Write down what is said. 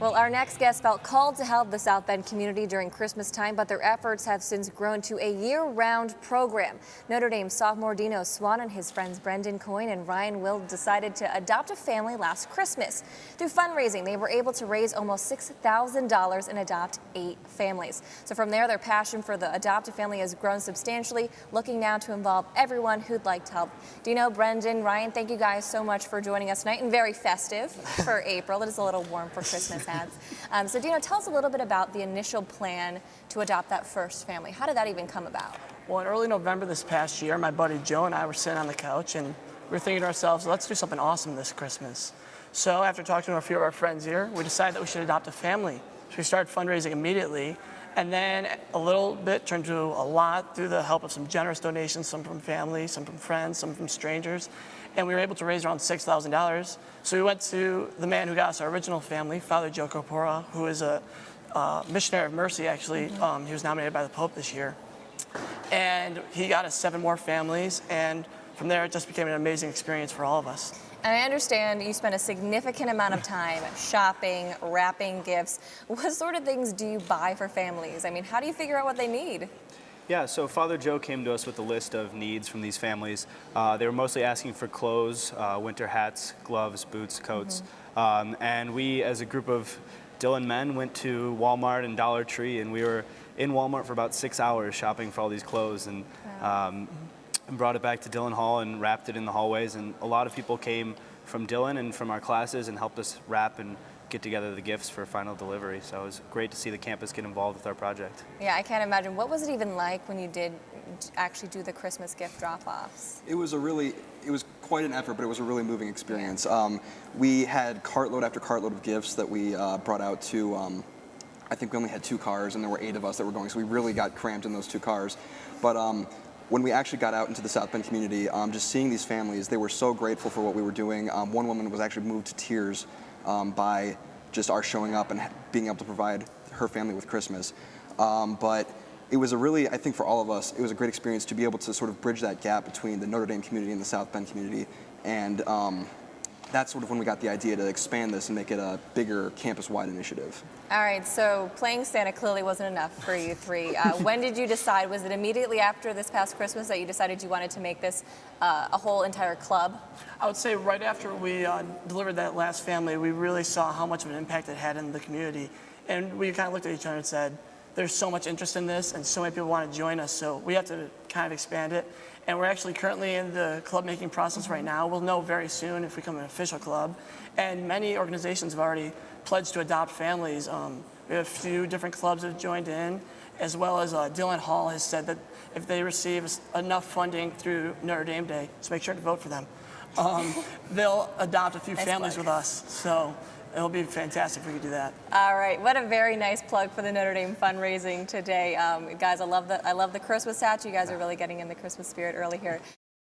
Well, our next guest felt called to help the South Bend community during Christmas time, but their efforts have since grown to a year-round program. Notre Dame sophomore Dino, Swan, and his friends Brendan Coyne and Ryan Will decided to adopt a family last Christmas. Through fundraising, they were able to raise almost $6,000 and adopt 8 families. So from there, their passion for the adoptive family has grown substantially, looking now to involve everyone who'd like to help. Dino, Brendan, Ryan, thank you guys so much for joining us tonight, and very festive for April. It is a little warm for Christmas. So Dino, tell us a little bit about the initial plan to adopt that first family. How did that even come about? Well, in early November this past year, my buddy Joe and I were sitting on the couch and we were thinking to ourselves, let's do something awesome this Christmas. So after talking to a few of our friends here, we decided that we should adopt a family. So we started fundraising immediately, and then a little bit turned to a lot through the help of some generous donations, some from family, some from friends, some from strangers. And we were able to raise around $6,000. So we went to the man who got us our original family, Father Joe Corpora, who is a missionary of mercy, actually. He was nominated by the Pope this year. And he got us 7 more families, and from there it just became an amazing experience for all of us. And I understand you spend a significant amount of time shopping, wrapping gifts. What sort of things do you buy for families? I mean, how do you figure out what they need? Yeah, so Father Joe came to us with a list of needs from these families. They were mostly asking for clothes, winter hats, gloves, boots, coats. And we, as a group of Dillon men, went to Walmart and Dollar Tree, and we were in Walmart for about 6 hours shopping for all these clothes, and brought it back to Dillon Hall and wrapped it in the hallways. And a lot of people came from Dillon and from our classes and helped us wrap and get together the gifts for final delivery. So it was great to see the campus get involved with our project. Yeah, I can't imagine. What was it even like when you did actually do the Christmas gift drop-offs? It was quite an effort, but it was a really moving experience. We had cartload after cartload of gifts that we brought out to, I think we only had 2 cars, and there were 8 of us that were going, so we really got cramped in those 2 cars. But when we actually got out into the South Bend community, just seeing these families, they were so grateful for what we were doing. One woman was actually moved to tears by just our showing up and being able to provide her family with Christmas. But it was I think for all of us, it was a great experience to be able to sort of bridge that gap between the Notre Dame community and the South Bend community. And that's sort of when we got the idea to expand this and make it a bigger campus-wide initiative. All right, so playing Santa clearly wasn't enough for you 3. When did you decide? Was it immediately after this past Christmas that you decided you wanted to make this a whole entire club? I would say right after we delivered that last family, we really saw how much of an impact it had in the community. And we kind of looked at each other and said, there's so much interest in this and so many people want to join us, so we have to kind of expand it. And we're actually currently in the club making process right now. We'll know very soon if we become an official club. And many organizations have already pledged to adopt families. We have a few different clubs that have joined in, as well as Dillon Hall has said that if they receive enough funding through Notre Dame Day, so make sure to vote for them, they'll adopt a few families with us. So it'll be fantastic if we could do that. All right, what a very nice plug for the Notre Dame fundraising today. Guys, I love the Christmas hat. You guys are really getting in the Christmas spirit early here.